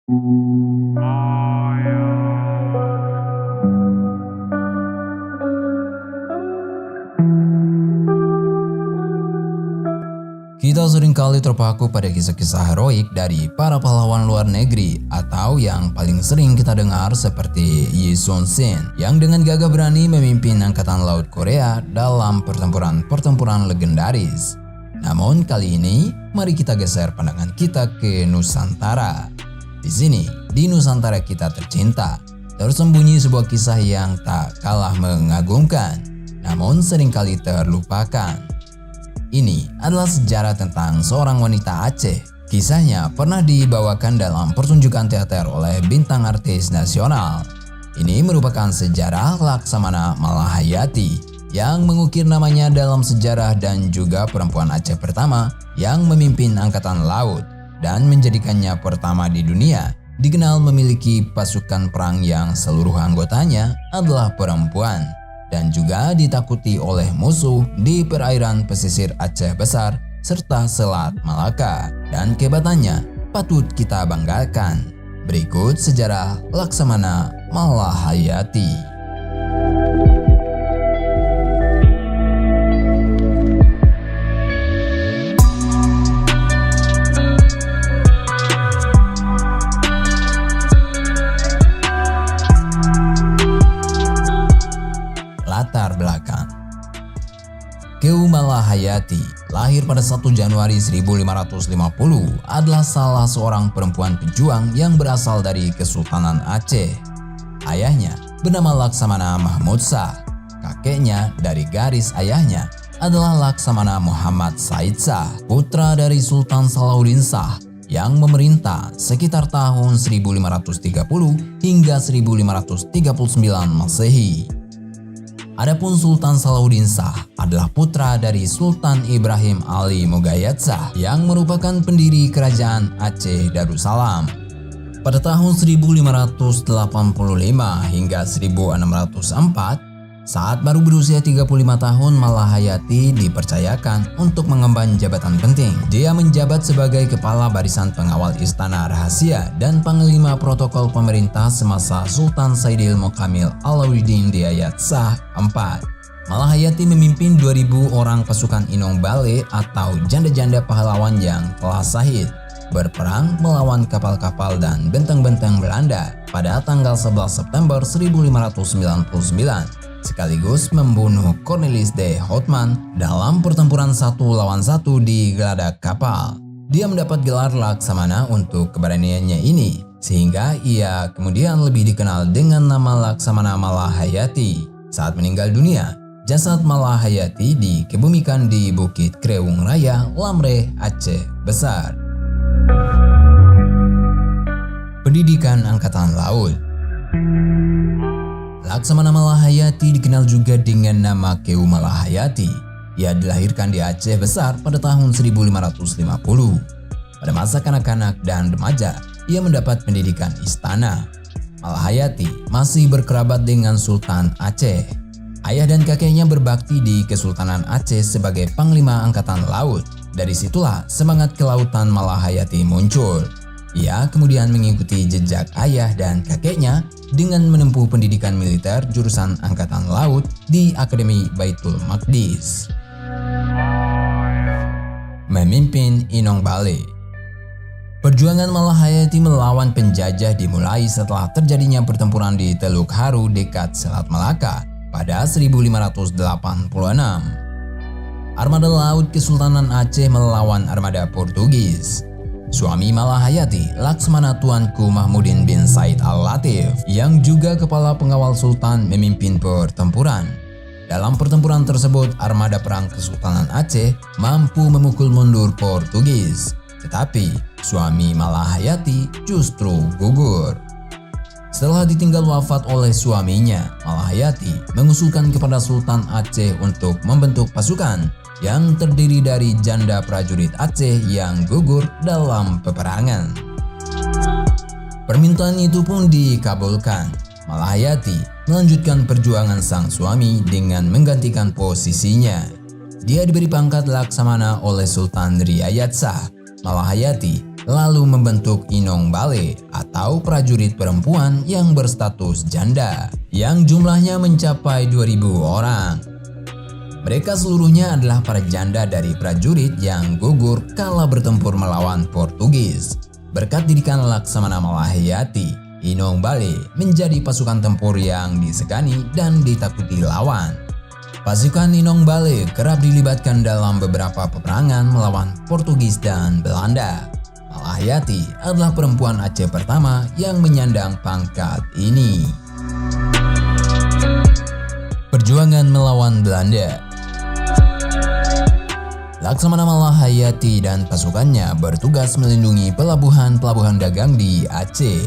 Kita seringkali terpaku pada kisah-kisah heroik dari para pahlawan luar negeri atau yang paling sering kita dengar seperti Yi Sun Sin yang dengan gagah berani memimpin Angkatan Laut Korea dalam pertempuran-pertempuran legendaris. Namun kali ini mari kita geser pandangan kita ke Nusantara. Di sini, di Nusantara kita tercinta, tersembunyi sebuah kisah yang tak kalah mengagumkan, namun seringkali terlupakan. Ini adalah sejarah tentang seorang wanita Aceh. Kisahnya pernah dibawakan dalam pertunjukan teater oleh bintang artis nasional. Ini merupakan sejarah Laksamana Malahayati yang mengukir namanya dalam sejarah dan juga perempuan Aceh pertama yang memimpin Angkatan Laut dan menjadikannya pertama di dunia dikenal memiliki pasukan perang yang seluruh anggotanya adalah perempuan dan juga ditakuti oleh musuh di perairan pesisir Aceh Besar serta Selat Malaka, dan kehebatannya patut kita banggakan. Berikut sejarah Laksamana Malahayati. Latar belakang. Keum Malahayati lahir pada 1 Januari 1550 adalah salah seorang perempuan pejuang yang berasal dari Kesultanan Aceh. Ayahnya bernama Laksamana Mahmud Shah. Kakeknya dari garis ayahnya adalah Laksamana Muhammad Said Shah, putra dari Sultan Salahuddin Shah yang memerintah sekitar tahun 1530 hingga 1539 Masehi. Adapun Sultan Salahuddin Shah adalah putra dari Sultan Ibrahim Ali Mogayat Shah yang merupakan pendiri kerajaan Aceh Darussalam. Pada tahun 1585 hingga 1604, saat baru berusia 35 tahun, Malahayati dipercayakan untuk mengemban jabatan penting. Dia menjabat sebagai Kepala Barisan Pengawal Istana Rahasia dan Panglima Protokol Pemerintah semasa Sultan Saidil Mokamil Alauddin Diayat Shah IV. Malahayati memimpin 2000 orang pasukan Inong Bale atau janda-janda pahlawan yang telah syahid berperang melawan kapal-kapal dan benteng-benteng Belanda pada tanggal 11 September 1599. Sekaligus membunuh Cornelis de Houtman dalam pertempuran 1 lawan 1 di geladak kapal. Dia mendapat gelar Laksamana untuk keberaniannya ini, sehingga ia kemudian lebih dikenal dengan nama Laksamana Malahayati. Saat meninggal dunia, jasad Malahayati dikebumikan di Bukit Krewung Raya, Lamre, Aceh Besar. Pendidikan Angkatan Laut. Laksamana Malahayati dikenal juga dengan nama Keum Malahayati. Ia dilahirkan di Aceh Besar pada tahun 1550. Pada masa kanak-kanak dan remaja, ia mendapat pendidikan istana. Malahayati masih berkerabat dengan Sultan Aceh. Ayah dan kakeknya berbakti di Kesultanan Aceh sebagai Panglima Angkatan Laut. Dari situlah semangat kelautan Malahayati muncul. Ia kemudian mengikuti jejak ayah dan kakeknya dengan menempuh pendidikan militer jurusan Angkatan Laut di Akademi Baitul Maqdis. Memimpin Inong Bale. Perjuangan Malahayati melawan penjajah dimulai setelah terjadinya pertempuran di Teluk Haru dekat Selat Malaka pada 1586. Armada Laut Kesultanan Aceh melawan armada Portugis. Suami Malahayati, Laksamana Tuanku Mahmudin bin Said Al-Latif, yang juga kepala pengawal Sultan, memimpin pertempuran. Dalam pertempuran tersebut, armada perang Kesultanan Aceh mampu memukul mundur Portugis. Tetapi, suami Malahayati justru gugur. Setelah ditinggal wafat oleh suaminya, Malahayati mengusulkan kepada Sultan Aceh untuk membentuk pasukan yang terdiri dari janda prajurit Aceh yang gugur dalam peperangan. Permintaan itu pun dikabulkan. Malahayati melanjutkan perjuangan sang suami dengan menggantikan posisinya. Dia diberi pangkat Laksamana oleh Sultan Riayat Shah. Malahayati lalu membentuk Inong Bale atau prajurit perempuan yang berstatus janda yang jumlahnya mencapai 2.000 orang. Mereka seluruhnya adalah para janda dari prajurit yang gugur kala bertempur melawan Portugis. Berkat didikan Laksamana Malahayati, Inong Bale menjadi pasukan tempur yang disegani dan ditakuti lawan. Pasukan Inong Bale kerap dilibatkan dalam beberapa peperangan melawan Portugis dan Belanda. Malahayati adalah perempuan Aceh pertama yang menyandang pangkat ini. Perjuangan melawan Belanda. Laksamana Malahayati dan pasukannya bertugas melindungi pelabuhan-pelabuhan dagang di Aceh.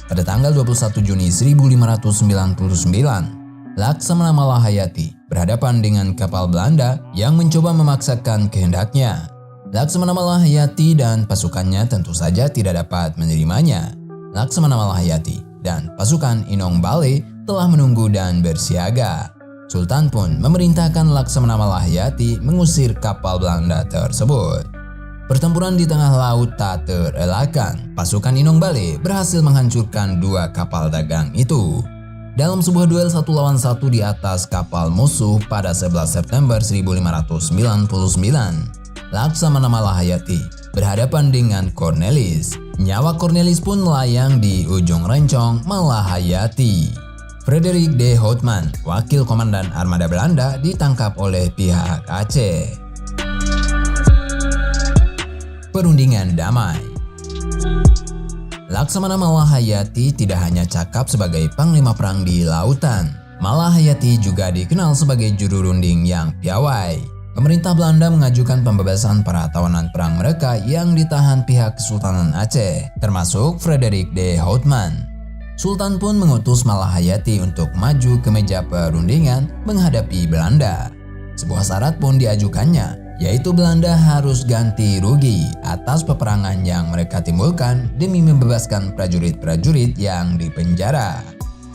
Pada tanggal 21 Juni 1599, Laksamana Malahayati berhadapan dengan kapal Belanda yang mencoba memaksakan kehendaknya. Laksamana Malahayati dan pasukannya tentu saja tidak dapat menerimanya. Laksamana Malahayati dan pasukan Inong Bale telah menunggu dan bersiaga. Sultan pun memerintahkan Laksamana Malahayati mengusir kapal Belanda tersebut. Pertempuran di tengah laut tak terelakkan. Pasukan Inong Bale berhasil menghancurkan 2 kapal dagang itu. Dalam sebuah duel 1 lawan 1 di atas kapal musuh pada 11 September 1599, Laksamana Malahayati berhadapan dengan Cornelis. Nyawa Cornelis pun melayang di ujung rencong Malahayati. Frederik de Houtman, wakil komandan armada Belanda, ditangkap oleh pihak Aceh. Perundingan damai. Laksamana Malahayati tidak hanya cakap sebagai panglima perang di lautan. Malahayati juga dikenal sebagai juru runding yang piawai. Pemerintah Belanda mengajukan pembebasan para tawanan perang mereka yang ditahan pihak Kesultanan Aceh, termasuk Frederik de Houtman. Sultan pun mengutus Malahayati untuk maju ke meja perundingan menghadapi Belanda. Sebuah syarat pun diajukannya, yaitu Belanda harus ganti rugi atas peperangan yang mereka timbulkan demi membebaskan prajurit-prajurit yang dipenjara.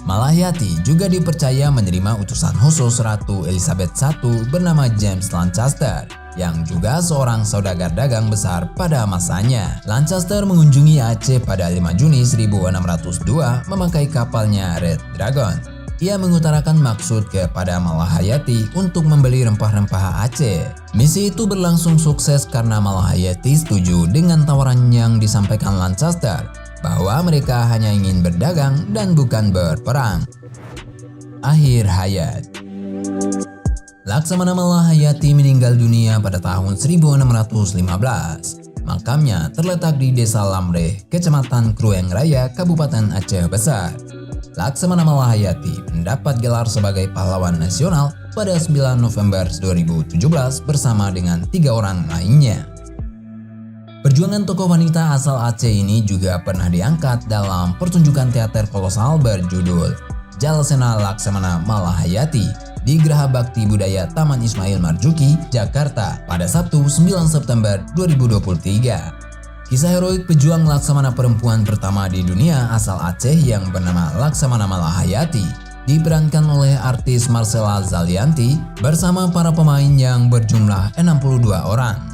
Malahayati juga dipercaya menerima utusan khusus Ratu Elizabeth I bernama James Lancaster, yang juga seorang saudagar dagang besar pada masanya. Lancaster mengunjungi Aceh pada 5 Juni 1602 memakai kapalnya Red Dragon. Ia mengutarakan maksud kepada Malahayati untuk membeli rempah-rempah Aceh. Misi itu berlangsung sukses karena Malahayati setuju dengan tawaran yang disampaikan Lancaster bahwa mereka hanya ingin berdagang dan bukan berperang. Akhir hayat. Laksamana Malahayati meninggal dunia pada tahun 1615. Makamnya terletak di Desa Lamreh, Kecamatan Krueng Raya, Kabupaten Aceh Besar. Laksamana Malahayati mendapat gelar sebagai pahlawan nasional pada 9 November 2017 bersama dengan 3 orang lainnya. Perjuangan tokoh wanita asal Aceh ini juga pernah diangkat dalam pertunjukan teater kolosal berjudul Jalasena Laksamana Malahayati di Geraha Bakti Budaya Taman Ismail Marzuki, Jakarta pada Sabtu 9 September 2023. Kisah heroik pejuang Laksamana perempuan pertama di dunia asal Aceh yang bernama Laksamana Malahayati diperankan oleh artis Marcella Zalianty bersama para pemain yang berjumlah 62 orang.